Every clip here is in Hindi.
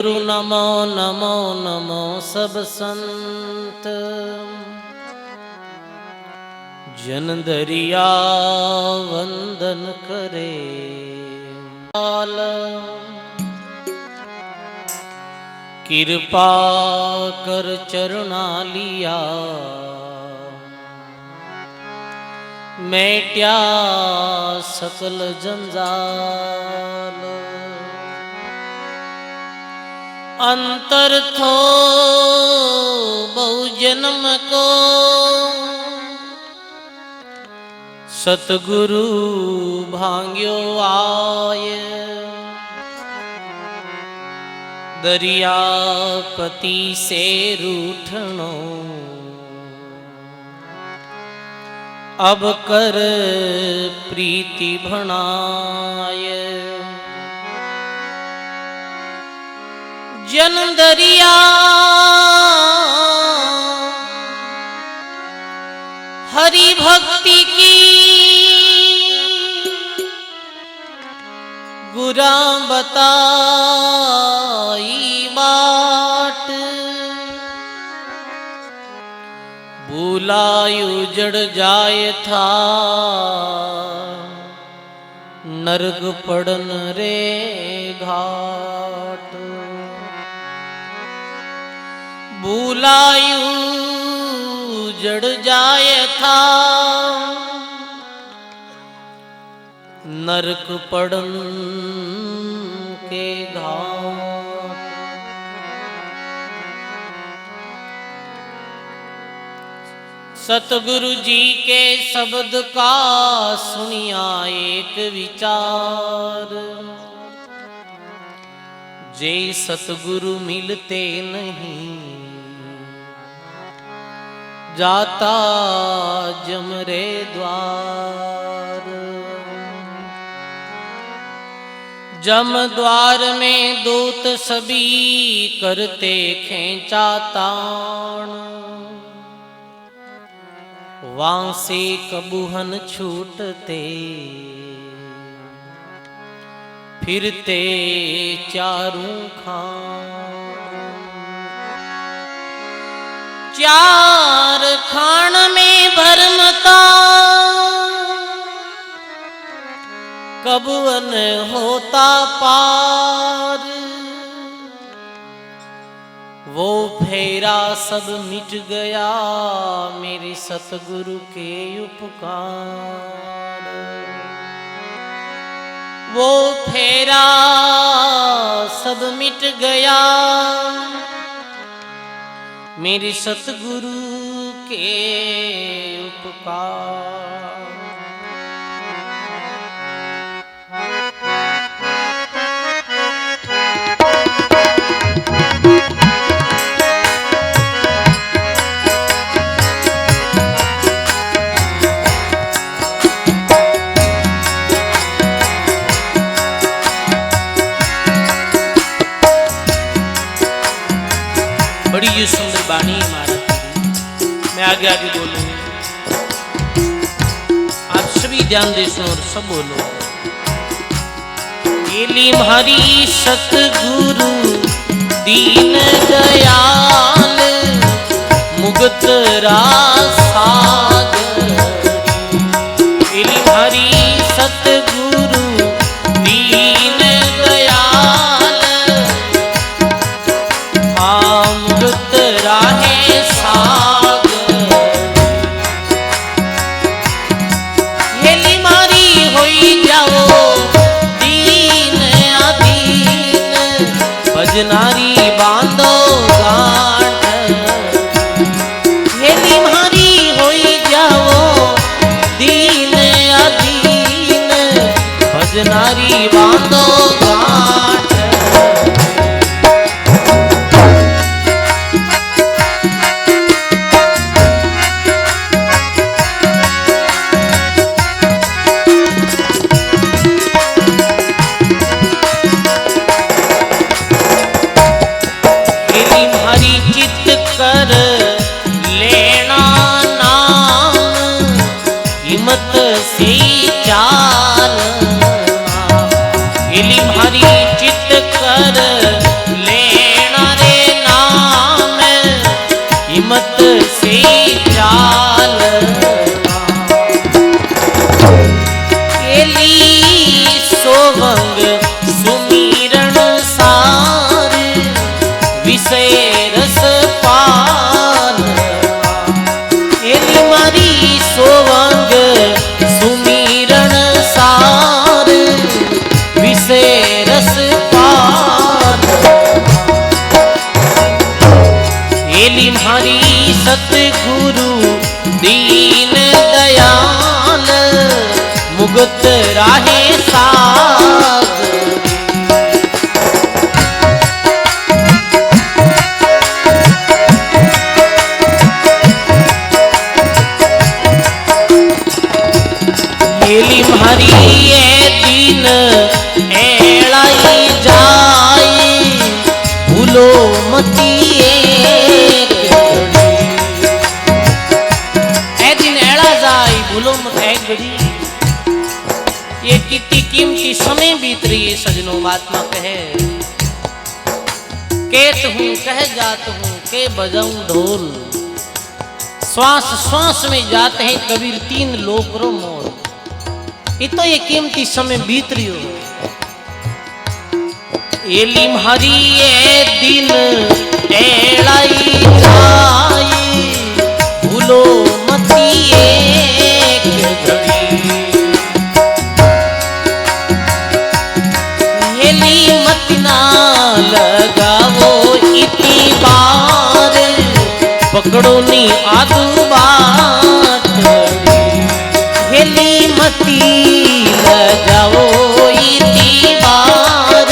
गुरु नमो नमो नमो सब संत जन दरिया वंदन करे। कृपा कर चरणा लिया मेट्या सकल जंजाल। अंतर थो बहु जन्म को सतगुरु भांग्यो आय। दरियापति से रूठनो अब कर प्रीति भणाय। जन दरिया हरि भक्ति की गुरा बताई बाट। बुलायु जड़ जाए था नरक पड़न रे घाट। बुलायु जड़ जाए था नरक पड़न के घाट। सतगुरु जी के शब्द का सुनिया एक विचार। जे सतगुरु मिलते नहीं जाता जमरे द्वार। जम द्वार में दूत सभी करते खेचा ताण। वहां से कबूहन छूटते फिरते चारों खान। चार खान में भरमता कबूहन होता पार। वो फेरा सब मिट गया मेरे सतगुरु के उपकार। वो फेरा सब मिट गया मेरे सतगुरु के उपकार। बड़ी ये सुंदर बाणी है महाराज। मैं आगे आगे बोलूंगा, आप सभी ध्यान दे सुनो और सब बोलो। केली हरी सतगुरु दीन दयाल मुगत रासागरी। केली हरी सतगुरु दीन दयाल अमृत राहे सागर। हेली मारी होई जाओ दीन अधीन भजनारी बांधो गांठ। हेली मारी होई जाओ दीन अधीन भजनारी बांधो गांठ। कर लेना नाम हिम्मत से चालना। इली भारी चित कर ले एली म्हारी सतगुरु दीन दयाल मुगत राहे साग। एली म्हारी ए दीन एड़ाई जाई भूलो मती ए दिन एड़ा जाई भूलो मत एक घड़ी। ये कितनी कीमती समय बीत रही है सजनों, महात्मा कहे केत हूं कह जात हूं के बजाऊं ढोल। श्वास श्वास में जाते हैं कबीर तीन लोक रो मोल। ये तो ये कीमती समय बीत रही हो। एली म्हारी ए दिन एड़ाई जाई भूलो मती एक घड़ी। एली मत ना लगावो इतनी बार पकड़ो नी आदू बात। हेली मती लगाओ इतनी बार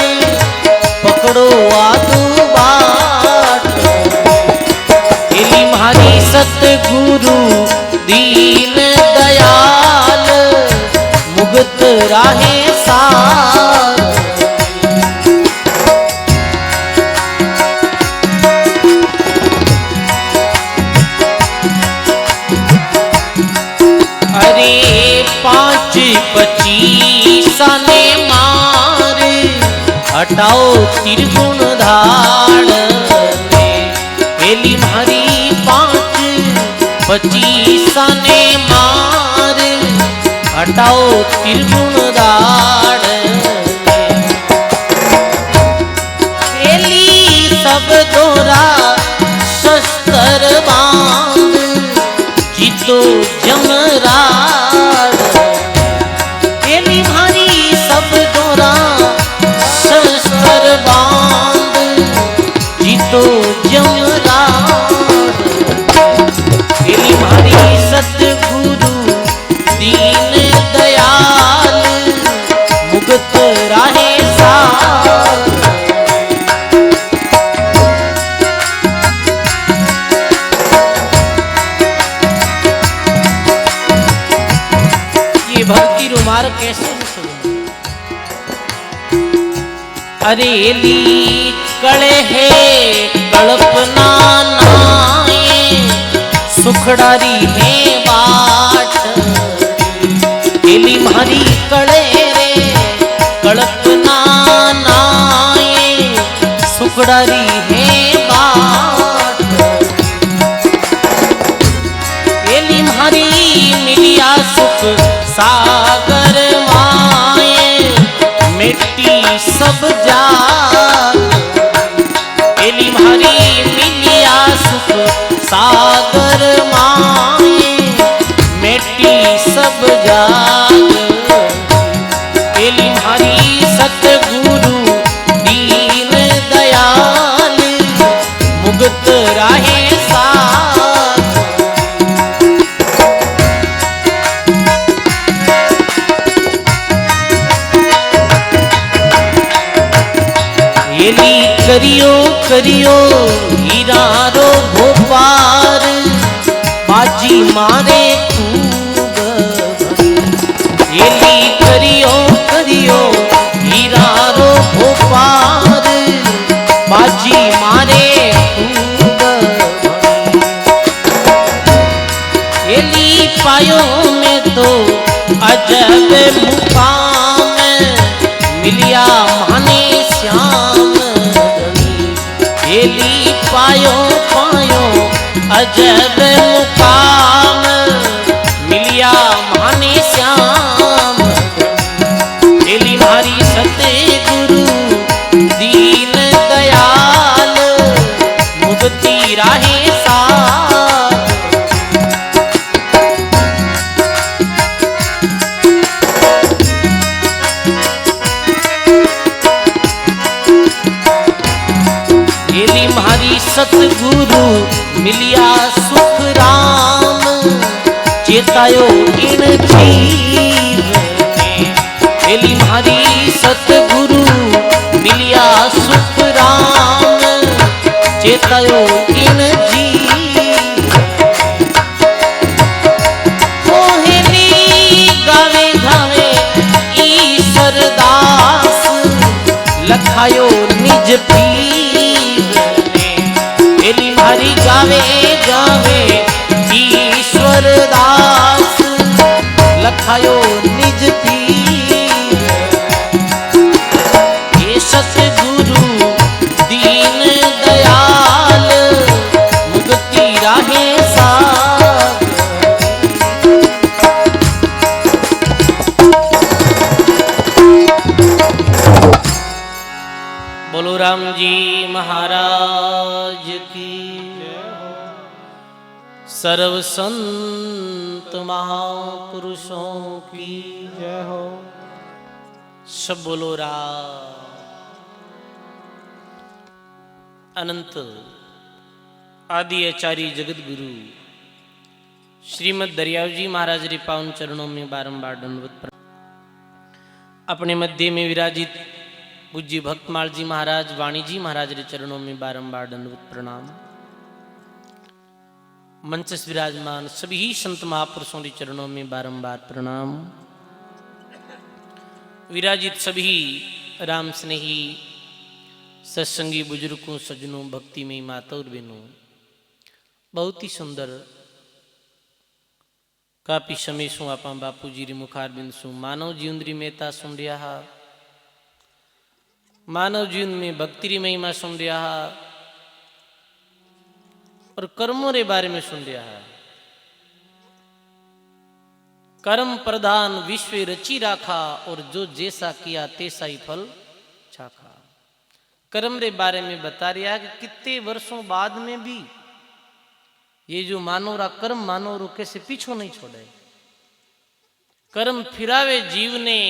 पकड़ो आदू बात। हेली म्हारी सतगुरु दीन दयाल मुगत राहे साग। अरे 5-25 ने मार हटाओ त्रिगुण धाड़ में। एली म्हारी 5-25 ने मार हटाओ त्रिगुण धाड़ में। एली सब दोरा शस्त्र बांध जीतो जमराड। एली म्हारी सब दोरा शस्त्र बांध जीतो जमराड। एली म्हारी सतगुरु दीन दयाल मुगत राहे साग। भक्ति रुमार कैसे सुनो। अरे एली कड़े है कल्पना नाए सुखड़ारी है बाट। एली म्हारी कड़े रे कल्पना नाए सुखड़ारी है बाट। एली म्हारी मिलिया सुख सागर माए मिट्टी सब जाग। एली म्हारी मिलिया सुख सागर माए मिट्टी सब जाग। एली म्हारी सतगुरु दीन दयाल मुगत राहे साग। एली करियो करियो हीरारो भोपार बाजी मारे खूब। एली करियो करियो हीरारो भोपार बाजी मारे खूब। एली पायो में तो अजब मुकाम मिलिया माने श्याम। एली पायो पायो अजब मुकाम मिलिया माने श्याम। एली म्हारी सतगुरु दीन दयाल मुगती राहे साग। एली म्हारी सतगुरु मिलिया सुख राम चेतायो इन जीव ने। एली म्हारी सतगुरु मिलिया सुख राम चेतायो इन जीव। मोहिनी गावे गावे ईश्वर दास लखायो निज पीर ने। एली म्हारी गावे गावे ईश्वर दास लखायो निज पीर। ये सतगुरु दीन दयाल मुक्ति राहे सागर। बोलो राम जी महाराज की। सर्व संत महापुरुषों की जय हो। सब बोलो राम। अनंत आदि आचार्य जगत गुरु श्रीमद दरियाव जी महाराज रे पावन चरणों में बारंबार दंडवत प्रणाम। अपने मध्य में विराजित पूज्य भक्तमाल जी महाराज वाणी जी महाराज रे चरणों में बारंबार दंडवत प्रणाम। मंच से विराजमान सभी संत महापुरुषों के चरणों में बारंबार प्रणाम। विराजित सभी राम स्नेही सत्संगी बुजुर्गों सज्जनों भक्ति में माता और बहनों, बहुत ही सुंदर काफी समय सु आप बापू जी री मुखार बिंद सु मानव जीवन री मेहता सुन रहा, मानव जीवन में भक्ति री महिमा सुन रहा और कर्मों रे बारे में सुन रहा है। कर्म प्रधान विश्व रची राखा और जो जैसा किया तैसा ही फल चाखा। कर्म रे बारे में बता रहा है कि कितने वर्षों बाद में भी ये जो मानव रा कर्म मानव रो कैसे पीछो नहीं छोड़े। कर्म फिरावे जीव ने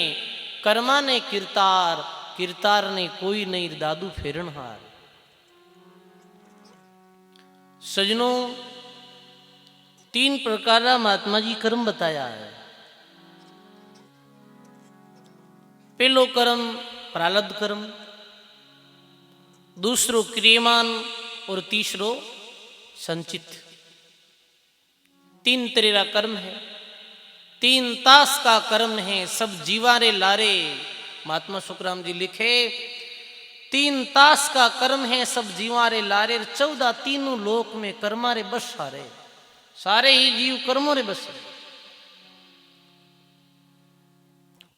कर्मा ने किरतार, किरतार ने कोई नहीं दादू फेरण हार। सजनों, तीन प्रकार का महात्मा जी कर्म बताया है। पहलो कर्म प्रारब्ध कर्म, दूसरो क्रियमान और तीसरो संचित। तीन तरह का कर्म है, तीन तास का कर्म है सब जीवारे लारे। महात्मा सुखराम जी लिखे 3 तास का कर्म है सब जीवारे लारे। 14 तीनों लोक में कर्मारे बस सारे, सारे ही जीव कर्मों रे बस।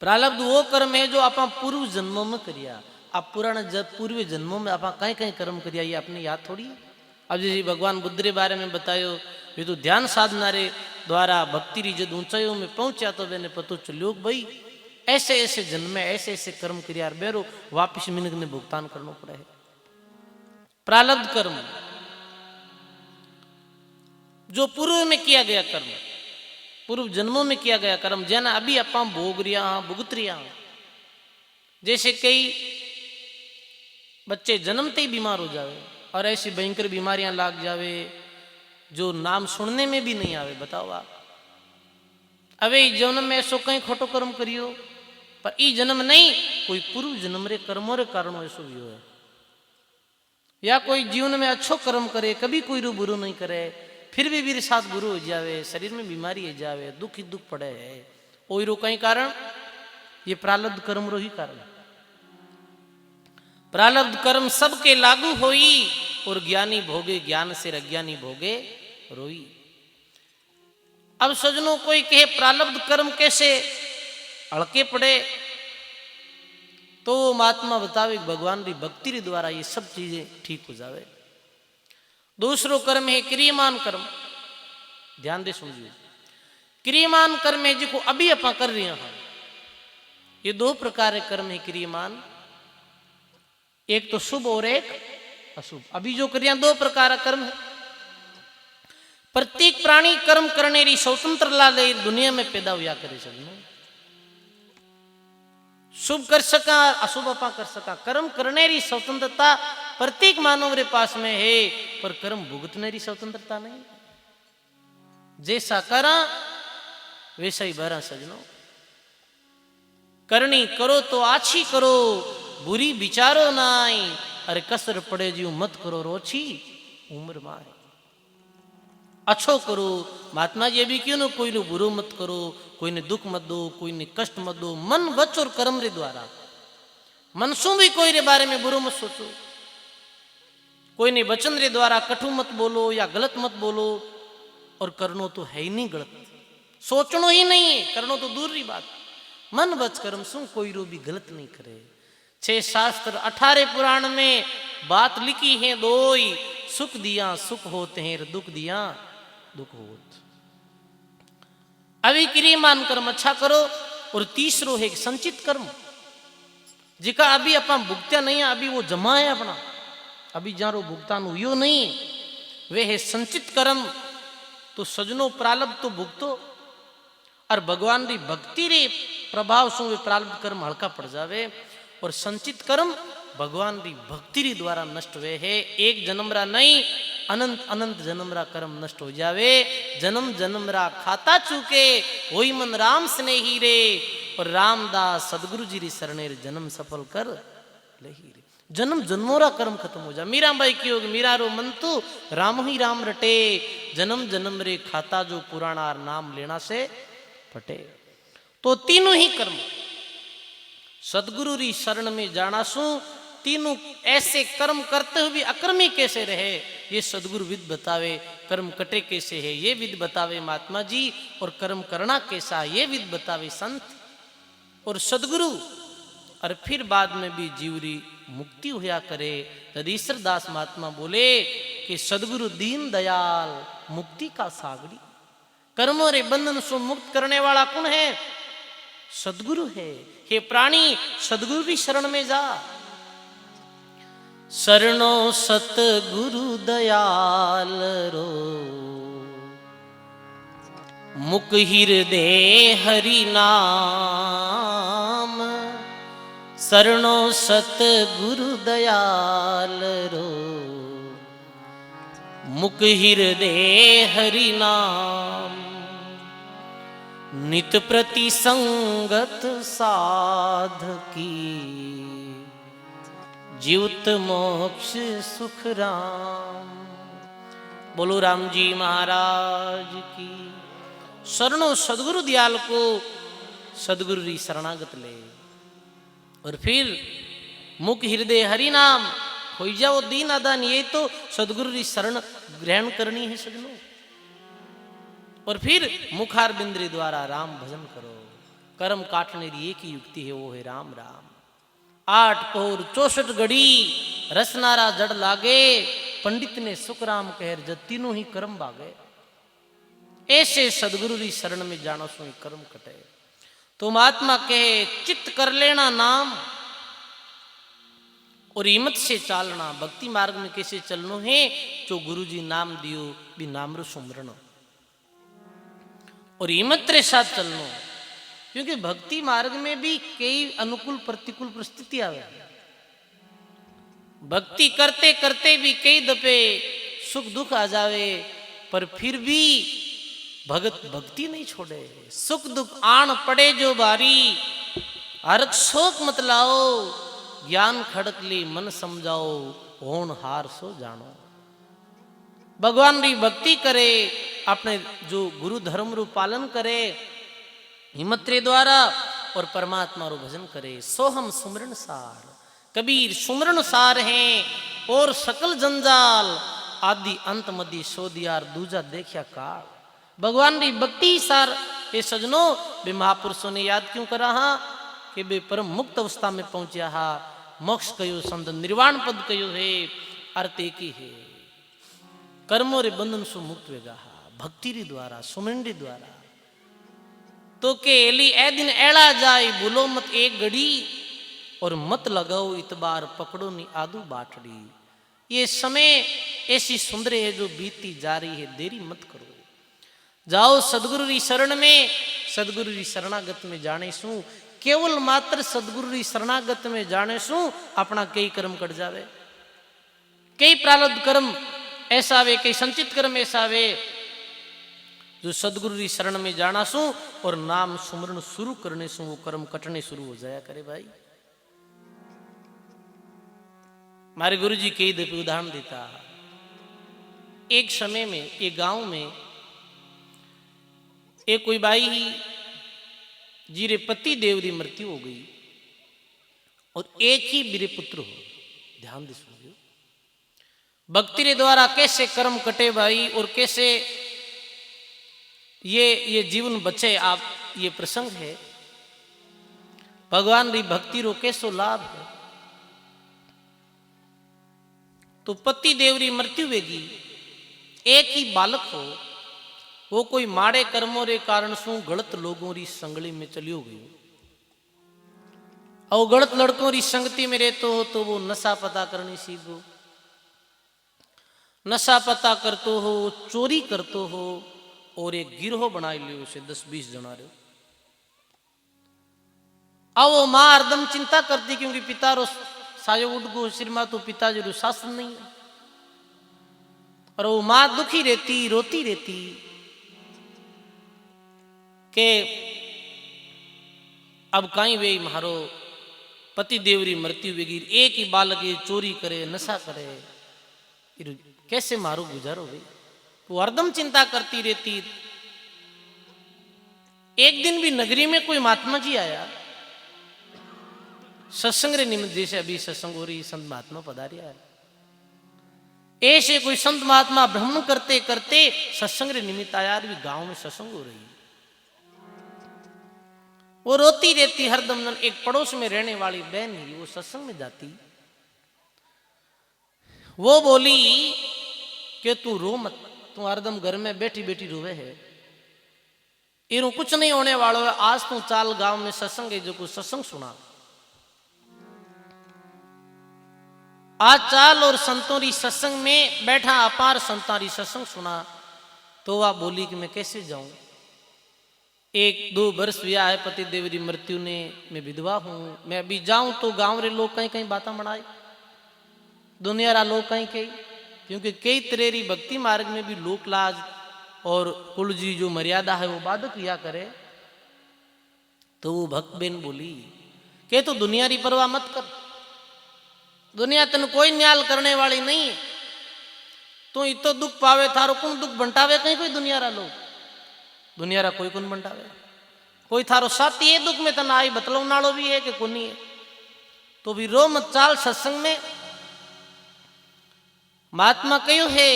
प्रारब्ध वो कर्म है जो आप पूर्व जन्मों में करिया। आप पुराने पूर्व जन्मों में आप कहीं कहीं कर्म करिया, ये आपने याद थोड़ी। अब जैसे भगवान बुद्ध रे बारे में बतायो, ये तो ध्यान साधना रे द्वारा भक्ति री जब ऊंचाइयों में पहुंचा तो मैंने पतो चलो भाई ऐसे ऐसे जन्म में ऐसे ऐसे कर्म करिया बेरो वापिस मिनक ने भुगतान करना पड़ा है। प्रारब्ध कर्म जो पूर्व में किया गया कर्म, पूर्व जन्मों में किया गया कर्म, जना अभी आप भोग रिया भुगत रिया। जैसे कई बच्चे जन्मते ही बीमार हो जावे और ऐसी भयंकर बीमारियां लाग जावे जो नाम सुनने में भी नहीं आवे। बताओ आप, अबे जन्म में ऐसो कहीं खोटो कर्म करियो पर ई जन्म नहीं, कोई पूर्व जन्म रे कर्मों रे कारण ऐसो भी है। या कोई जीवन में अच्छो कर्म करे, कभी कोई रू बुरो नहीं करे, फिर भी मेरे साथ बुरो हो जावे, शरीर में बीमारी हो जावे, दुख ही दुख पड़े है। कोई रो कहीं कारण, ये प्रारब्ध कर्म रो ही कारण। प्रारब्ध कर्म सबके लागू होई और ज्ञानी भोगे ज्ञान से, अज्ञानी भोगे रोई। अब सजनों कोई कहे प्रारब्ध कर्म कैसे अड़के पड़े, तो महात्मा बतावे भगवान की भक्ति रे द्वारा ये सब चीजें ठीक हो जावे। दूसरो कर्म है क्रियमान कर्म। ध्यान दे समझिए, क्रियमान कर्म है जिको अभी अपा कर रहे हैं। ये 2 प्रकार के कर्म है क्रियमान, एक तो शुभ और एक अशुभ। अभी जो क्रिया 2 प्रकार का कर्म है। प्रत्येक प्राणी कर्म करने री स्वतंत्रता ले दुनिया में पैदा हुआ करे। शुभ कर सका अशुभ अपा कर सका। कर्म करने री स्वतंत्रता प्रत्येक मानव रे पास में है, पर कर्म भुगतने री स्वतंत्रता नहीं। जैसा करा वैसा ही भरा सजनो। करनी करो तो आछी करो, बुरी विचारो नाई। अरे कसर पड़े जीव मत करो रोची उम्र माए। अच्छो करो, महात्मा जी भी क्यों न कोई ने बुरो मत करो, कोई ने दुख मत दो, कोई ने कष्ट मत दो। मन वच और कर्म रे द्वारा मनसों भी कोई रे बारे में बुरो मत सोचो। कोई ने वचन रे द्वारा कटु मत बोलो या गलत मत बोलो। और करनो तो है ही नहीं गलत, सोचनो ही नहीं है, करनो तो दूर री बात। मन वच कर्म सु कोई रो भी गलत नहीं करे। 6 शास्त्र 18 पुराण में बात लिखी है दोई। सुख दिया सुख होते हैं, दुख दिया दुख होत। अभी क्रियमान कर्म अच्छा करो। और तीसरो है संचित कर्म, जिका अभी अपन भुगत्या नहीं है, अभी वो जमा है अपना, अभी जारो भुगतान हुई नहीं है, वे है संचित कर्म। तो सजनो प्रारब्ध तो भुगतो, और भगवान री भक्ति रे प्रभाव से वे प्रारब्ध कर्म हल्का पड़ जावे। और संचित कर्म भगवान री भक्ति री द्वारा नष्ट हुए है। एक जन्म रा नहीं, अनंत अनंत जन्म रा कर्म नष्ट हो जावे। जन्म जन्म रा खाता चूके, वही मन राम स्नेही रे। और रामदास सदगुरु जी री शरणे जन्म सफल कर लही रे। जन्म जन्मों रा कर्म खत्म हो जा। मीरा बाई की होगी, मीरा रो मन तो राम ही राम रटे। जन्म जन्म रे खाता जो पुराना नाम लेना से फटे। तो तीनों ही कर्म सदगुरु री शरण में जाना सु, तीनों ऐसे कर्म करते हुए भी अकर्मी कैसे रहे, ये सदगुरु विद बतावे। कर्म कटे कैसे है ये विद बतावे महात्मा जी। और कर्म करना कैसा ये विद बतावे संत और सदगुरु। और फिर बाद में भी जीवरी मुक्ति हुआ करे। तदीश्वर दास महात्मा बोले कि सदगुरु दीन दयाल मुक्ति का सागरी। कर्मों रे बंधन से मुक्त करने वाला कौन है? सदगुरु है। हे प्राणी सदगुरु की शरण में जा। शरणो सतगुरु दयाल रो, मुख हृदय हरि नाम। शरणो सतगुरु दयाल रो, मुख हृदय हरि नाम। नित प्रति संगत साधकी, जीवत मोक्ष सुख राम। बोलो राम जी महाराज की। शरणो सदगुरु दयाल को सदगुरु री शरणागत ले। और फिर मुख हृदय हरि नाम हो जाओ दीन आदान। ये तो सदगुरु री शरण ग्रहण करनी है सजनो। और फिर मुखार बिंद्री द्वारा राम भजन करो। कर्म काटने की एक ही युक्ति है, वो है राम राम। 8 पौर 64 घड़ी रसनारा जड़ लागे। पंडित ने सुख राम कहर जब तीनों ही कर्म बागे। ऐसे सदगुरु री शरण में जानो सो कर्म कटे। तो महात्मा कहे चित्त कर लेना नाम, और हिम्मत से चालना। भक्ति मार्ग में कैसे चलनो है? जो गुरु जी नाम दियो भी नाम रो सुमरण, और हिम्मत रे साथ चलनो। क्योंकि भक्ति मार्ग में भी कई अनुकूल प्रतिकूल परिस्थिति आवे। भक्ति करते करते भी कई दफे सुख दुख आ जावे, पर फिर भी भगत भक्ति नहीं छोड़े। सुख दुख आन पड़े जो बारी, हरक शोक मत लाओ। ज्ञान खड़क ले मन समझाओ, होन हार सो जानो। भगवान री भक्ति करे, अपने जो गुरु धर्म रू पालन करे हिम्मत रे द्वारा, और परमात्मा रो भजन करे। सोहम सुमरण सार, कबीर सुमरण सार हैं। और सकल जंजाल आदि अंत मदी सोदियार दूजा देखा काल। भगवान री भक्ति सार। ये सजनो बे महापुरुषों ने याद क्यों करा हा कि बे परम मुक्त अवस्था में पहुंचा हा। मोक्ष कयो संत निर्वाण पद कयो है, अर्थ एक ही है। कर्मों रे बंधन सु मुक्त वेगा भक्ति री द्वारा सुमरण री द्वारा। तो के एली ए दिन एड़ा जाए, भूलो मत एक घड़ी। और मत लगाओ इतबार, पकड़ो नी आदू बाटड़ी। ये समय ऐसी सुंदर है जो बीती जा रही है, देरी मत करो। जाओ सदगुरु री शरण में। सदगुरु री शरणागत में जाने सु, केवल मात्र सदगुरु री शरणागत में जाने सु अपना कई कर्म कट जावे। कई प्रारब्ध कर्म ऐसा वे, कई संचित कर्म ऐसा वे जो सदगुरु री शरण में जाना सू और नाम सुमरण शुरू करने सू वो कर्म कटने शुरू हो जाया करे भाई। हमारे गुरु जी कई दफे उदाहरण देता, एक समय में एक गांव में एक कोई बाई जीरे पति देव री मृत्यु हो गई और एक ही बीरे पुत्र हो। ध्यान दे सुनियो, भक्ति रे द्वारा कैसे कर्म कटे भाई और कैसे ये जीवन बचे। आप ये प्रसंग है, भगवान री भक्ति रो कैसो लाभ है। तो पति देव री मृत्यु वेगी, एक ही बालक हो, वो कोई माड़े कर्मों रे कारण सु गलत लोगों री संगली में चलियो गयो और गलत लड़कों री संगति में रहतो हो तो वो नशा पता करनी सीखो, नशा पता करतो हो, चोरी करतो हो और एक गिरोह बना लियो उसे 10-20 जना रे। अब वो मां हरदम चिंता करती क्योंकि पिता रो सायो उठ गो सिर में तो पिताजी रो शासन नहीं है और वो मां दुखी रहती, रोती रहती के अब कहीं वे मारो पति देवरी मृत्यु वेगी, एक ही बालक ये चोरी करे, नशा करे, कैसे मारो गुजारो भाई। वो हरदम चिंता करती रहती। एक दिन भी नगरी में कोई महात्मा जी आया सत्संग रे निमित्त, जैसे अभी सत्संग हो रही, संत महात्मा पधारिया है, ऐसे कोई संत महात्मा भ्रमण करते करते सत्संग रे निमित्त आया। भी गांव में सत्संग हो रही, वो रोती रहती हरदम। एक पड़ोस में रहने वाली बहन ही वो सत्संग में जाती, वो बोली कि तू रो मत, तू हरदम घर में बैठी बैठी रोवे है, इरू कुछ नहीं होने वालों है। आज तू चाल गांव में सत्संग है, जो कुछ सत्संग सुना, आज चाल और संतों री सत्संग में बैठा, अपार संतां री सत्संग सुना। तो वह बोली कि मैं कैसे जाऊं, 1-2 वर्ष हुआ है पति देव री मृत्यु ने, मैं विधवा हूं, मैं अभी जाऊं तो गांव रे लोग कहीं कहीं बातें बनाए, दुनिया रा लोग कहीं कहीं, क्योंकि कई तरह री भक्ति मार्ग में भी लोक लाज और कुल जी जो मर्यादा है वो बाधक किया करे। तो वो भक्त बेन बोली कि तो दुनिया री परवाह मत कर, दुनिया तेन कोई न्याल करने वाली नहीं है, तू इतो दुख पावे थारो कौन दुख बंटावे, कहीं कोई दुनिया रा लोग, दुनिया रा कोई कौन बंटावे, कोई थारो साथी है दुख में तना आई बतलाव नालो भी है कि कोनी है। तो भी रो मत, चाल सत्संग में। महात्मा कहो है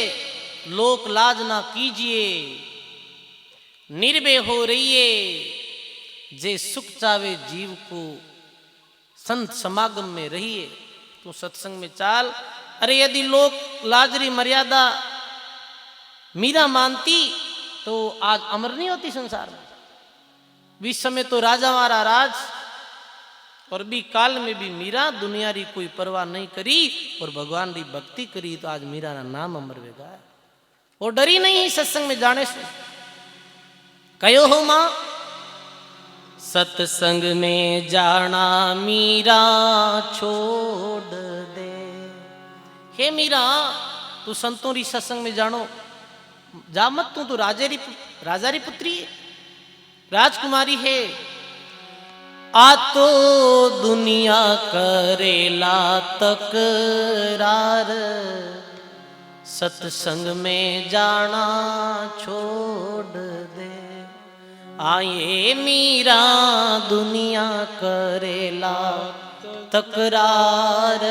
लोक लाज ना कीजिए, निर्भय हो रहिए, जे सुख चावे जीव को संत समागम में रहिए। तू सत्संग में चाल। अरे यदि लोक लाजरी मर्यादा मीरा मानती तो आज अमर नहीं होती संसार में। बीच समय तो राजा मारा राज और भी काल में भी मीरा दुनिया री कोई परवाह नहीं करी और भगवान री भक्ति करी, तो आज मीरा ना नाम अमर वेगा। वो डरी नहीं सत्संग में जाने से। कयो हो मां सत्संग में जाना मीरा छोड़ दे। हे मीरा तू संतों री सत्संग में जानो जा मत, तू तो राजा री पुत्री है, राजकुमारी है। आ तो दुनिया करेला तकरार, सत्संग में जाना छोड़ दे। आए मीरा दुनिया करेला तकरार,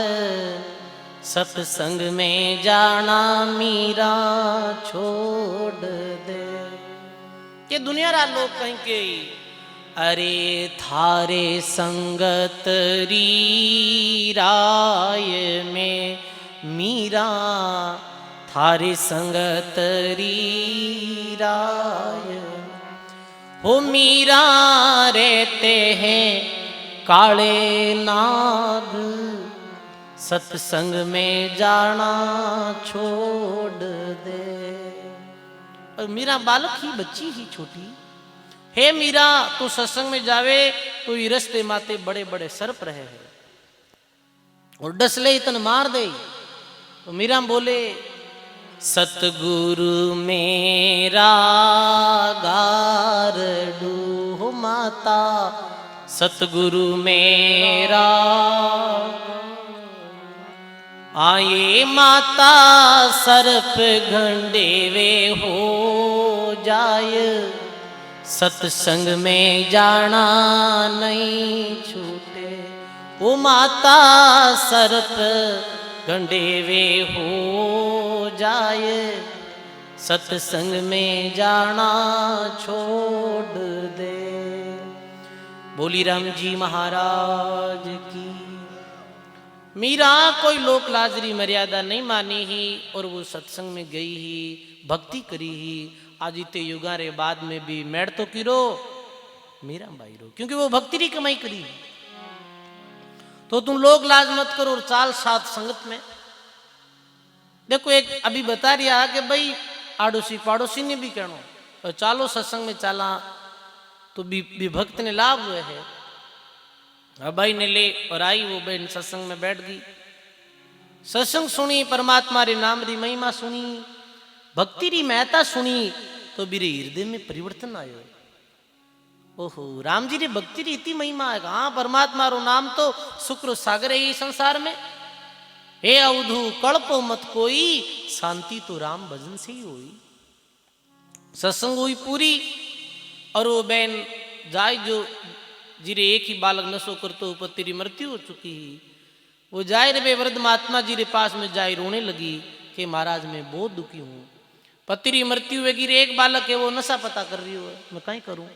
सत्संग में जाना मीरा छोड़ दे। ये दुनिया रा लोग कहीं के अरे थारे संगत री राय में मीरा, थारे संगत री राय हो मीरा रहते हैं काले नाग, सत्संग में जाना छोड़ दे। और मीरा बालक ही, बच्ची ही छोटी। हे मीरा तू सत्संग में जावे तो ये रस्ते माते बड़े बड़े सर्प रहे हैं और डसले इतन मार दे। तो मीरा बोले सतगुरु मेरा गारडू हो माता, सतगुरु मेरा आये माता सर्प घंडेवे हो जाय, सत्संग में जाना नहीं छूटे। ओ माता सर्प घंडेवे हो जाय, सत्संग में जाना छोड़ दे। बोली राम जी महाराज की। मीरा कोई लोक लाजरी मर्यादा नहीं मानी ही और वो सत्संग में गई ही, भक्ति करी ही। आज इतने युगा रे बाद में भी मैड तो किरो मीरा बाई रो, क्योंकि वो भक्ति री कमाई करी। तो तुम लोग लाज मत करो और चाल साथ संगत में। देखो एक अभी बता रहा कि भाई आड़ोसी पाड़ोसी ने भी कहना और चालो सत्संग में चाला तो भी भक्त ने लाभ हुए है। भाई ने ले और आई वो बहन सत्संग में बैठ गई, सत्संग सुनी, परमात्मा रे नाम री महिमा सुनी, भक्ति री महता सुनी, तो मेरे हृदय में परिवर्तन आयो। ओहो राम जी री भक्ति री इतनी महिमा है। हाँ परमात्मा रो नाम तो शुक्र सागर है ये संसार में। हे अवधु कल्पो मत कोई, शांति तो राम भजन से ही हुई। सत्संग हुई पूरी और वो बहन जाय जो जिरे एक ही बालक नशो करतो पति री मृत्यु हो चुकी ही, वो जाय रे वृद्ध महात्मा जी रे पास में जाय रोने लगी कि महाराज मैं बहुत दुखी हूँ, पति री मृत्यु हुएगी रे, एक बालक है वो नशा पता कर रही हो, मैं कहीं करूँ,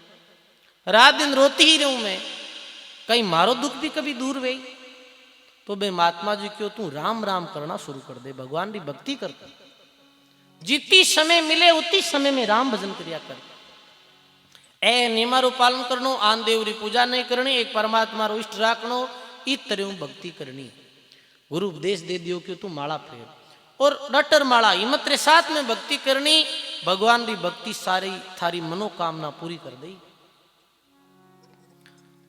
रात दिन रोती ही रहूं मैं, कहीं मारो दुख भी कभी दूर वे। तो बे महात्मा जी क्यों तू राम राम करना शुरू कर दे, भगवान की भक्ति करता, जितनी समय मिले उतनी समय में राम भजन करिया कर। ए नियमारो पालन करनो, आन देव री पूजा नहीं करनी, एक परमात्मा रो इष्ट राखनो, इस तरह भक्ति करनी। गुरु उपदेश दे दियो क्यों तू माला फेर और डटर माला हिम्मत रे साथ में भक्ति करनी, भगवान की भक्ति सारी थारी मनोकामना पूरी कर दे।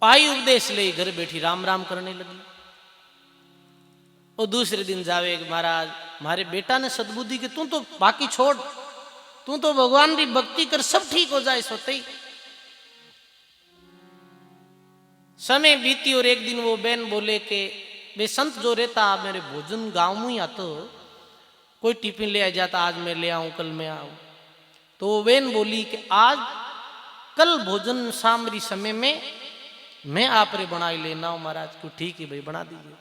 आई उपदेश ले घर बैठी राम राम करने लगी। और दूसरे दिन जावे महाराज मारे बेटा ने सद्बुद्धि की, तू तो बाकी छोड़, तू तो भगवान की भक्ति कर सब ठीक हो जाए सोते ही। समय बीती और एक दिन वो बहन बोले कि वे संत जो रहता मेरे भोजन गांव में आतो, कोई टिफिन ले आ जाता, आज मैं ले आऊं कल मैं आऊं। तो वो बहन बोली कि आज कल भोजन शाम री समय में मैं आप रे बनाई लेना हूं महाराज। क्यों ठीक है भाई बना दीजिए।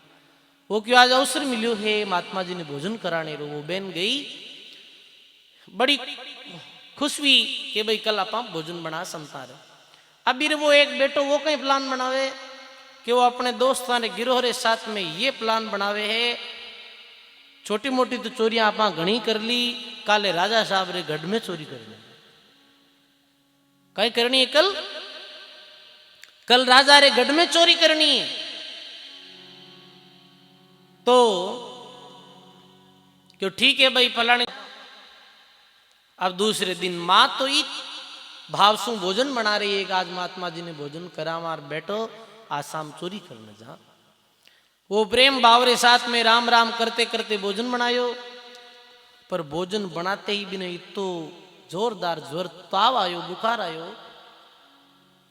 वो क्यों आज अवसर मिलो है महात्मा जी ने भोजन कराने रो। वो बहन गई, बड़ी खुश हुई कि भाई कल आप भोजन बना संता रहे। अभी वो एक बेटो वो कहीं प्लान बनावे कि वो अपने दोस्तों ने गिरोह रे साथ में ये प्लान बनावे है, छोटी मोटी तो चोरियां आप घनी कर ली, काले राजा साहब रे गढ़ में चोरी करनी, कहीं करनी है कल राजा रे गढ़ में चोरी करनी है। तो क्यों ठीक है भाई फलाने। अब दूसरे दिन माँ तो इत भावसु भोजन बना रही है, आज महात्मा जी ने भोजन करा मार बैठो आसाम चोरी करने जा। वो प्रेम भाव रे साथ में राम राम करते करते भोजन बनायो, पर भोजन बनाते ही भी नहीं तो जोरदार ज्वर ताव आयो, बुखार आयो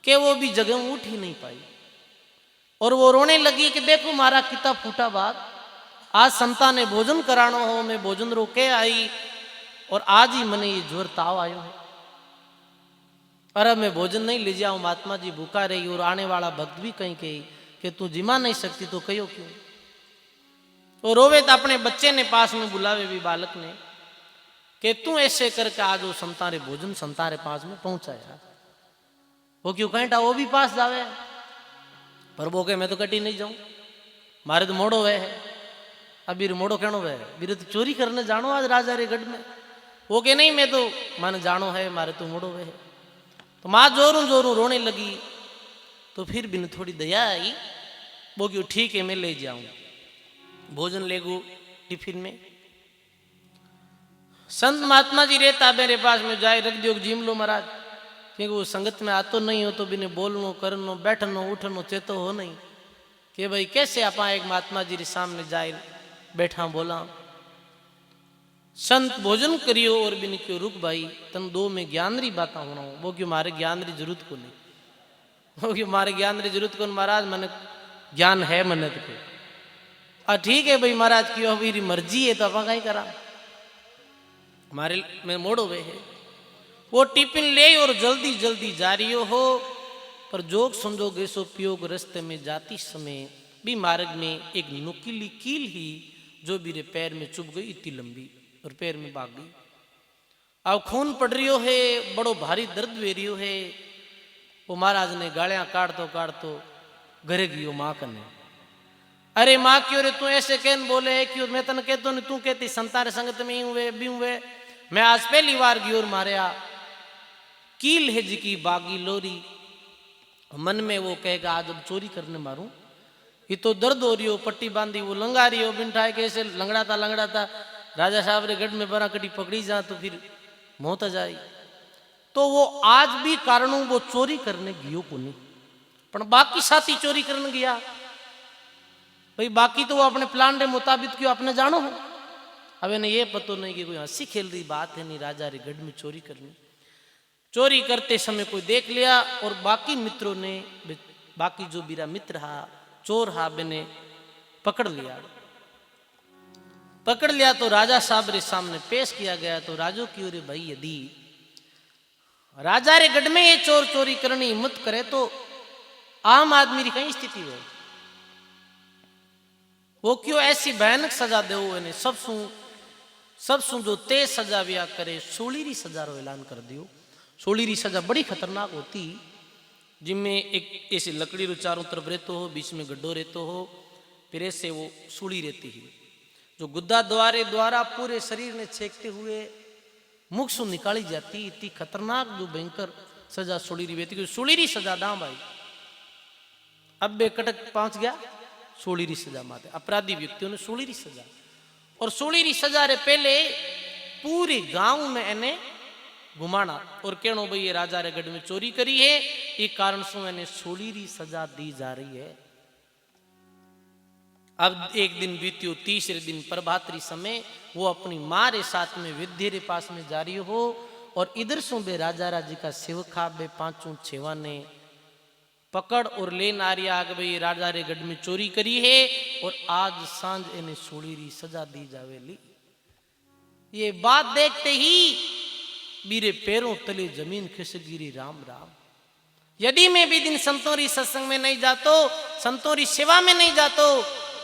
कि वो भी जगह उठ ही नहीं पाई। और वो रोने लगी कि देखो मारा कितना फूटा बात, आज संता ने भोजन करानो हो, मैं भोजन रोके आई और आज ही मने ये जोर ताव आयो है। और अब मैं भोजन नहीं ले जाऊं, महात्मा जी भूखा रही और आने वाला भक्त भी कहीं कही कि तू जिमा नहीं सकती तो कहो क्यों। तो रोवे तो अपने बच्चे ने पास में बुलावे भी बालक ने कि तू ऐसे करके आज वो संतारे भोजन संतारे पास में पहुंचाया। वो क्यों कहता वो भी पास जावे, पर वो कहे मैं तो कटी नहीं जाऊं, मारे तो मोड़ो वह है। अभी मोड़ो कहनो वह बीरे तो चोरी करने जानो आज राजा रे गढ़ में। वो कहे नहीं मैं तो माने जानो है, मारे तो मोड़ो वह है। तो माँ जोरू जोरू रोने लगी। तो फिर भी थोड़ी दया आई, वो क्यों ठीक है मैं ले जाऊं, भोजन ले गो टिफिन में। संत महात्मा जी रहता मेरे पास में जाए रख दियो जिम लो महाराज, क्योंकि वो संगत में आतो नहीं हो तो बिने बोलनो करनो बैठनो उठनो चेतो हो नहीं कि भाई कैसे आप एक महात्मा जी के सामने जाए बैठा बोला। संत भोजन करियो और बिन क्यों रुक भाई तन दो में ज्ञान री बात होना हो वो क्यों मारे ज्ञान री जरूरत को नहीं वो क्यों मारे ज्ञान री जरूरत को महाराज मैंने ज्ञान है मन्नत को ठीक है भाई महाराज क्यों मेरी मर्जी है तो आप कहीं करा हमारे में मोड़ो वे है वो टिफिन ले और जल्दी जल्दी जा रही हो पर जोग समझोगे सो पियोग रास्ते में जाती समय भी मार्ग में एक नुकीली कील ही जो मेरे पैर में चुभ गई इतनी लंबी और पैर में भाग गई अब खून पड़ रही है बड़ो भारी दर्द वे रही है वो महाराज ने गालियां काट तो घरे गयो माँ कने अरे माँ क्यों रे तू ऐसे कहन बोले क्यों मैं तने कहतो नहीं तू कहती संतान संगत में हुए भी हुए मैं आज पहली बार गियोर मारिया कील है जी की बागी लोरी मन में वो कहेगा आज अब चोरी करने मारूं ये तो दर्द हो रही हो पट्टी बांधी वो लंगा रही हो बिनठाए कैसे लंगड़ा था राजा साहब रे गढ़ में बरा कटी पकड़ी जा तो फिर मौत आ जाए तो वो आज भी कारणों वो चोरी करने गियो को नहीं पर बाकी साथी चोरी करने गया भाई बाकी तो वो अपने प्लान के मुताबिक क्यों आपने जानो हो अब इन्हें ये पता नहीं कि कोई हंसी खेल रही बात है नहीं राजा रे गढ़ में चोरी करनी चोरी करते समय कोई देख लिया और बाकी मित्रों ने बाकी जो मेरा मित्र हा चोर हा मैंने पकड़ लिया तो राजा साहब रे सामने पेश किया गया तो राजो की ओरे भाई यदि राजा रे गढ़ में ये चोर चोरी करनी हिम्मत करे तो आम आदमी की कई स्थिति हो वो क्यों ऐसी भयानक सजा दे सब सु जो तेज सजा व्या करे सोली री सजा रो ऐलान कर दियो सोली री सजा बड़ी खतरनाक होती जिनमें एक ऐसी लकड़ी रो चारों तरफ रहते हो बीच में गड्ढो रहते हो फिर ऐसे वो सूली रहती है जो गुद्दा द्वारा पूरे शरीर ने छेकते हुए मुख से निकाली जाती इतनी खतरनाक जो भयंकर सजा सोली री रहती सोली री सजा दाम भाई अब बे कटक पहुंच गया सोली री सजा माते अपराधी व्यक्तियों ने सोली री सजा और सोली री सजा रे पहले पूरे गांव में इन्हें घुमाना और कहनो भाई ये राजा रे गढ़ में चोरी करी है ये कारण से मैंने सोली री सजा दी जा रही है अब एक दिन बीतियो तीसरे दिन प्रभातरी समय वो अपनी माँ रे साथ में विद्य रे पास में जा रही हो और इधर सो बे राजा राजी का सेवका बे पांचों छेवा ने पकड़ और लेन आ रही आगे भाई राजा रे गढ़ में चोरी करी है और आज सांझ इन्हें सोली री सजा दी जावेली ये बात देखते ही मेरे पैरों तले जमीन खिसक गिरी राम राम यदि मैं भी दिन संतोरी सत्संग में नहीं जातो संतोरी सेवा में नहीं जातो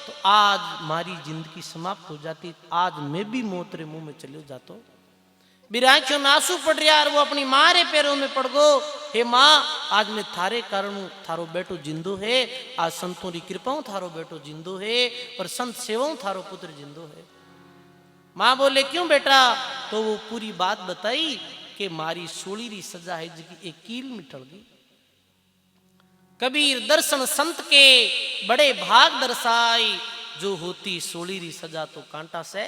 तो आज मारी जिंदगी समाप्त हो जाती आज मैं भी मौत रे मुंह में चले जातो मेरी आंखों में आंसू पड़ रहा और वो अपनी माँ रे पैरों में पड़ गो हे माँ आज मैं थारे कारण थारो बेटो जिंदो है आज संतों की कृपाओं थारो बेटो जिंदो है और संत सेवाओं थारो पुत्र जिंदो है माँ बोले क्यों बेटा तो वो पूरी बात बताई कि मारी सोली री सजा है जिसकी एक कील में टल गई कबीर दर्शन संत के बड़े भाग दर्शाई जो होती सोली री सजा तो कांटा से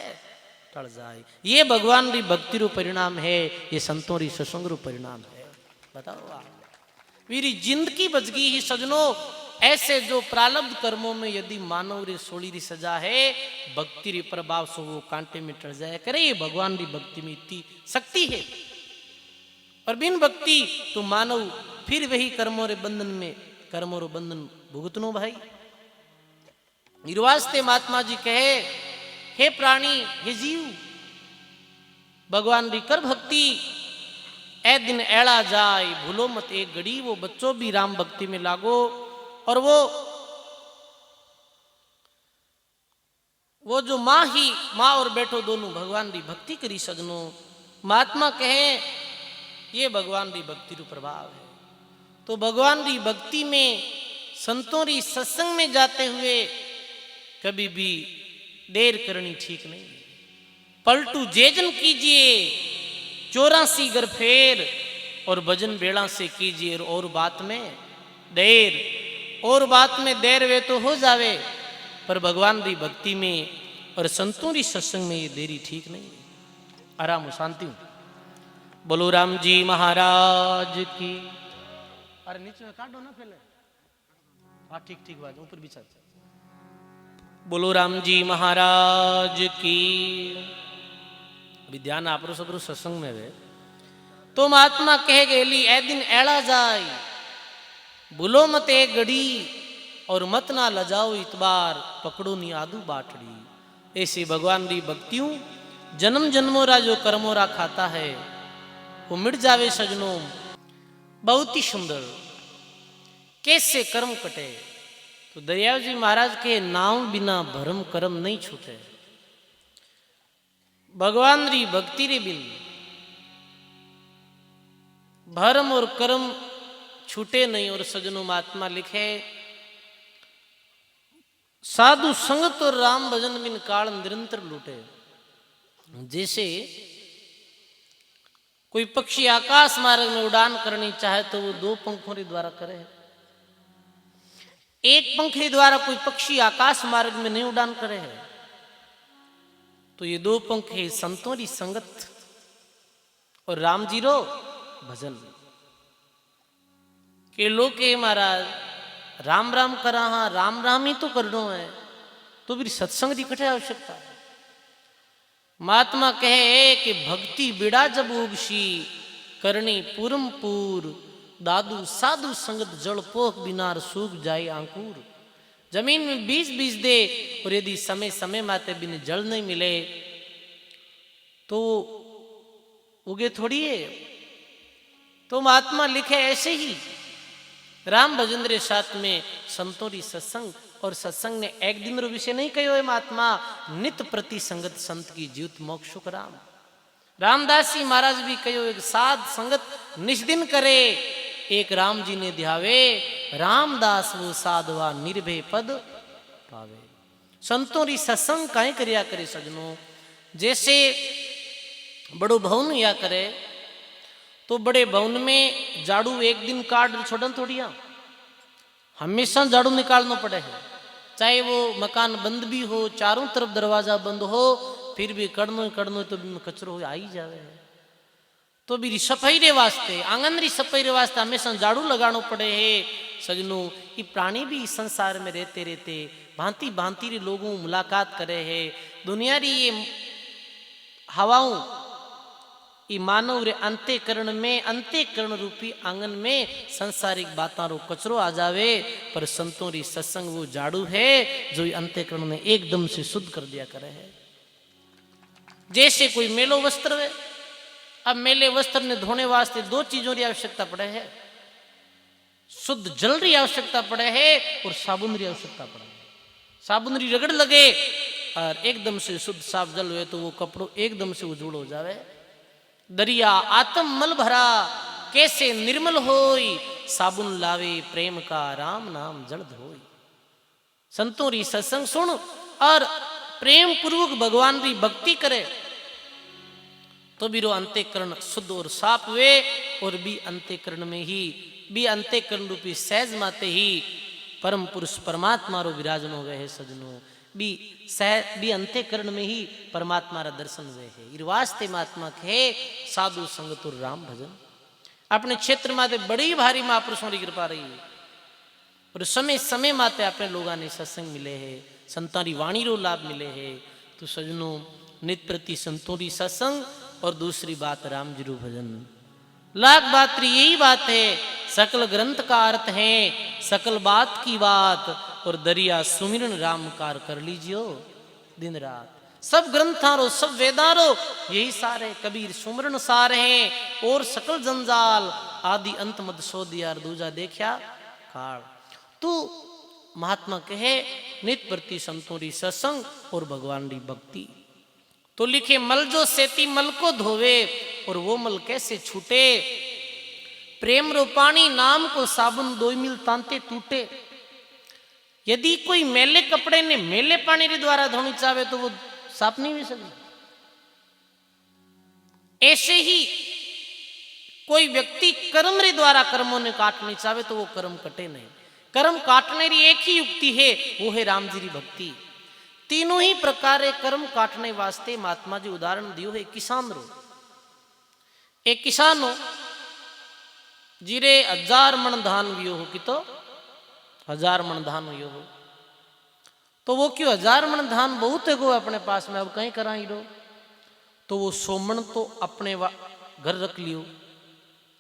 टल जाए ये भगवान री भक्ति रू परिणाम है ये संतों री सत्संग रू परिणाम है बताओ आप मेरी जिंदगी बच गई ही सजनों ऐसे जो प्रारब्ध कर्मों में यदि मानव रे सोली री सजा है भक्ति री प्रभाव से वो कांटे में टल जाए करे ये भगवान री भक्ति में इतनी शक्ति है और बिन भक्ति तो मानव फिर वही कर्मों रे बंधन भुगतनो भाई निर्वास्ते महात्मा जी कहे हे प्राणी हे जीव भगवान री कर भक्ति ए दिन एड़ा जाए भूलो मत एक घड़ी वो बच्चों भी राम भक्ति में लागो और वो जो माँ और बेटो दोनों भगवान री भक्ति करी सजनो महात्मा कहे ये भगवान री भक्ति रू प्रभाव है तो भगवान री भक्ति में संतों री सत्संग में जाते हुए कभी भी देर करनी ठीक नहीं पलटू जेजन कीजिए 84 गर फेर और भजन बेड़ा से कीजिए और बात में देर वे तो हो जावे पर भगवान री भक्ति में और संतों री सत्संग में ये देरी ठीक नहीं आराम शांति बोलो राम जी महाराज की अरे नीचे काटो ना पहले हाँ ठीक बात ऊपर बिछा बोलो राम जी महाराज की भी ध्यान आप सबरो सत्संग में वे तो महात्मा कह गेली ए दिन एड़ा जाय भूलो मत ए गड़ी और मत ना लजाओ इतबार पकड़ो नी आदू बाटड़ी। ऐसे भगवान री भक्तियों जन्म जन्मों रा जो कर्मों रा खाता है वो मिट जावे सजनों। बहुत ही सुंदर कैसे कर्म कटे तो दरियाव जी महाराज के नाम बिना भरम कर्म नहीं छूटे। भगवान री भक्ति रे बिन भरम और कर्म छूटे नहीं। और सजनों महात्मा लिखे साधु संगत और राम भजन बिन काल निरंतर लूटे। जैसे कोई पक्षी आकाश मार्ग में उड़ान करनी चाहे तो वो दो पंखों के द्वारा करे। एक पंख के द्वारा कोई पक्षी आकाश मार्ग में नहीं उड़ान करे है। तो ये दो पंख है संतों की संगत और राम जी रो भजन के लोग के महाराज राम राम करा हाँ राम राम ही तो करनो है तो फिर सत्संग की कठे आवश्यकता है। महात्मा कहे कि भक्ति बिड़ा जब उगशी करनी पूरम पूर दादू साधु संगत जड़ पोख बिनार सूख जाए अंकुर। जमीन में बीज बीज दे और यदि समय समय माते बिन जल नहीं मिले तो उगे थोड़ी है। तो महात्मा लिखे ऐसे ही राम भजन रे साथ में संतों री सत्संग और सत्संग ने एक दिन रो विषय नहीं कहो है। महात्मा नित प्रति संगत संत की जीवत मोक्ष सुख राम। रामदास जी महाराज भी कहो एक साध संगत निष्दिन करे एक राम जी ने ध्यावे रामदास वो साधवा निर्भय पद पावे। संतों री सत्संग काहे करिया करे सजनों। जैसे बड़ो भवन या करे तो बड़े भवन में झाड़ू एक दिन काट छोड़न थोड़िया हमेशा झाड़ू निकालना पड़े है। चाहे वो मकान बंद भी हो चारों तरफ दरवाजा बंद हो फिर भी कड़नो तो कचरो आ ही जावे है। तो भी सफाई रे वास्ते आंगन री सफाई रे वास्ते हमेशा झाड़ू लगानो पड़े है। सजनों ये प्राणी भी संसार में रहते रहते भांति भांति रे लोगों मुलाकात करे है। दुनिया री ये हवाओं ये मानव रे अंत्यकरण रूपी आंगन में सांसारिक बातां रो कचरो आ जावे पर संतों री सत्संग वो झाड़ू है जो अंत्यकरण में एकदम से शुद्ध कर दिया करे है। जैसे कोई मेलो वस्त्र है अब मेले वस्त्र ने धोने वास्ते दो चीजों की आवश्यकता पड़े है। शुद्ध जल री आवश्यकता पड़े है और साबुन री आवश्यकता पड़े है। साबुन री रगड़ लगे और एकदम से शुद्ध साफ जल हुए तो वो कपड़ों एकदम से उजूड़ हो जावे। दरिया आत्म मल भरा कैसे निर्मल होई साबुन लावे प्रेम का राम नाम जल धोई। संतों री सत्संग सुन और प्रेम पूर्वक भगवान री भक्ति करे तो बीरो अंत्यकरण शुद्ध और साफ हुए। और भी अंत्यकरण में ही भी अंत्यकरण रूपी सहज माते ही परम पुरुष परमात्मा रो विराजन हो गए है। सजनों भी अंत्यकरण में ही परमात्मा रा दर्शन हुए है। इरवास्ते महात्मा के साधु संगत और राम भजन अपने क्षेत्र माते बड़ी भारी महापुरुषों की कृपा रही है। और समय समय माते अपने लोगों ने सत्संग मिले है संतां री वाणी रो लाभ मिले है। तो सजनों नित प्रति संतों री सत्संग और दूसरी बात राम जी रो भजन लाख बात री यही बात है। सकल ग्रंथ का अर्थ है सकल बात की बात और दरिया सुमिरन राम कार कर लीजियो दिन रात। सब ग्रंथारो सब वेदारो यही सार है। कबीर सुमरन सार है और सकल जंजाल आदि अंत मद सो दिया दूजा देखा काल। तो महात्मा कहे नित प्रति संतों री सत्संग और भगवान री भक्ति। तो लिखे मल जो सेती मल को धोवे और वो मल कैसे छूटे। प्रेम रो पानी नाम को साबुन दो मिल तांते टूटे। यदि कोई मेले कपड़े ने मेले पानी के द्वारा धोनी चाहे तो वो साफ नहीं हो सकती। ऐसे ही कोई व्यक्ति कर्म रे द्वारा कर्मों ने काटनी चाहे तो वो कर्म कटे नहीं। कर्म काटने री एक ही युक्ति है वो है राम जी री भक्ति। तीनों ही प्रकार कर्म काटने वास्ते महात्मा जी उदाहरण दियो है किसान रो। एक किसान हो जीरे 1000 मन धान वियो हो कि तो 1000 मन धान वियो हो तो वो क्यों 1000 मन धान बहुत है गो अपने पास में अब कहीं करा ही रो। तो वो सोमन तो अपने घर रख लियो,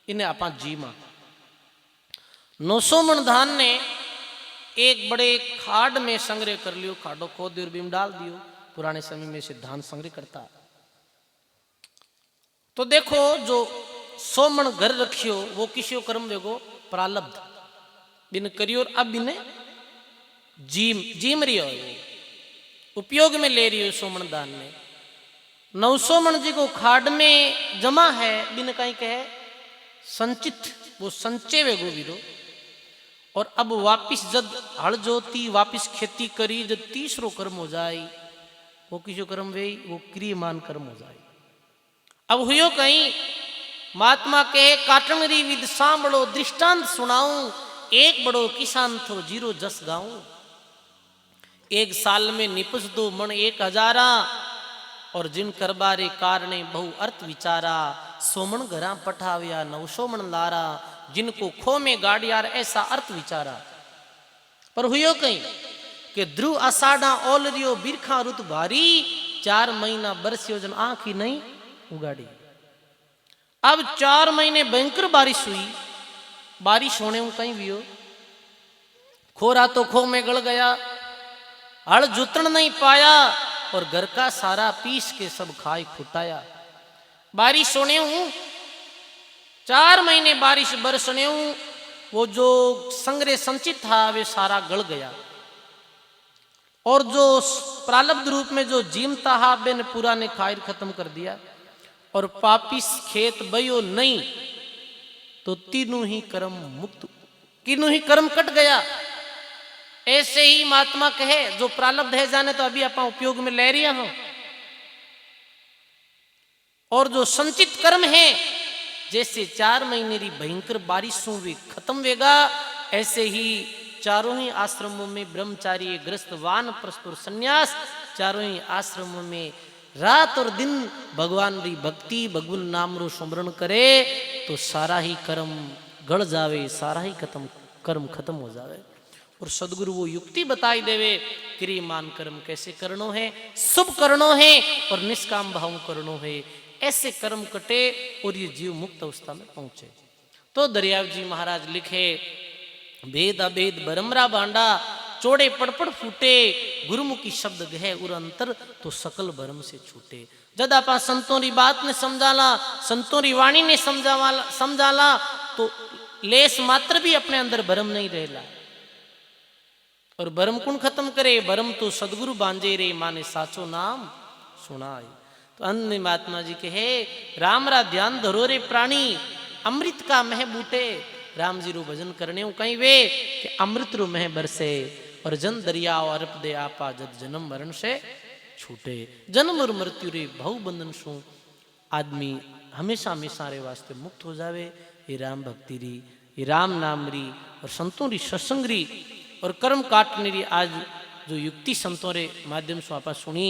इन्हें आपा जी मां 900 मन धान ने एक बड़े खाड में संग्रह कर लियो, खाडो खोद दियो, बीम डाल दियो। पुराने समय में से धान संग्रह करता। तो देखो जो 100 मन घर रखियो वो किसी कर्म वेगो प्रालब्ध बिन करियो, अब बिने जीम रियो उपयोग में ले रही हो। 100 मन दान ने 900 मन जी को खाड में जमा है, बिन कहीं कहे संचित, वो संचय वेगो विरो। और अब वापिस जब हल जोती वापिस खेती करी, जब तीसरो कर्म हो जाए वो किसो कर्म वे वो क्रियमान कर्म हो जाए। अब हुयो कहीं महात्मा कहे काटनरी विद सांभळो दृष्टांत सुनाऊं, एक बड़ो किसान थो जीरो जस गाऊं। एक साल में निपस 2 मन 1000, और जिन करबारे कारणे बहु अर्थ विचारा। 100 मन घरा पठाव्या 900 मन लारा, जिनको खो में गाड़ियार ऐसा अर्थ विचारा। पर हुयो कहीं कि ध्रुव आषाढ़ा ओलरियो बिरखा रुत भारी, 4 महीना बरसियो जन आंख ही नहीं उगाड़ी। अब 4 महीने भयंकर बारिश हुई, बारिश होने में कहीं भी हो, खोरा तो खो में गड़ गया, हल जुतन नहीं पाया, और घर का सारा पीस के सब खाई खुटाया। बारिश होने हूं 4 महीने बारिश बरसने हूं, वो जो संग्रह संचित था वे सारा गल गया। और जो प्रालब्ध रूप में जो जीमता हा बेन पूरा ने खायर खत्म कर दिया। और पापिस खेत बयो नहीं, तो तीनों ही कर्म मुक्त, तीनों ही कर्म कट गया। ऐसे ही महात्मा कहे जो प्रालब्ध है जाने तो अभी आप उपयोग में ले रही हो, और जो संचित कर्म है जैसे 4 महीने री भयंकर बारिशों वे खत्म वेगा, ऐसे ही चारों ही आश्रमों में ब्रह्मचारी गृहस्थ वान प्रस्तुर संन्यास, चारों ही आश्रमों में रात और दिन भगवान री भक्ति भगवान नाम रो स्मरण करे तो सारा ही कर्म गड़ जावे, सारा ही कर्म खत्म हो जावे। और सदगुरु वो युक्ति बताई देवे क्रियमान कर्म कैसे करनो है, शुभ करनो है और निष्काम भाव करनो है। ऐसे कर्म कटे और ये जीव मुक्त अवस्था में पहुंचे। तो दरियाव जी महाराज लिखे भेद अभेद बरमरा बांडा, चौड़े पड़पड़ फूटे, गुरुमुखी शब्द गहे उर अंतर, तो सकल भरम से छूटे। जद आपा संतों री बात ने समझाला, संतों री वाणी ने समझाला, तो लेस मात्र भी अपने अंदर भरम नहीं रहेला। और भरम कौन खत्म करे, भरम तो सदगुरु बांजे रे, माने साचो नाम सुनाए। तो अन्य महात्मा जी कहे राम रा ध्यान धरो रे प्राणी, अमृत का मह बूटे। राम जी रो भजन करने कहीं वे कि अमृत रो मह बरसे, और जन दरिया अर्प दे आपा जद जन्म मरण से छूटे। जन्म और मृत्यु रे बहु बंधन सु आदमी हमेशा हमेशा रे वास्ते मुक्त हो जावे। ये राम भक्ति री, ये राम नाम री और संतों री सत्संग री और कर्म काटने री आज जो युक्ति संतों रे माध्यम से आपा सुनी।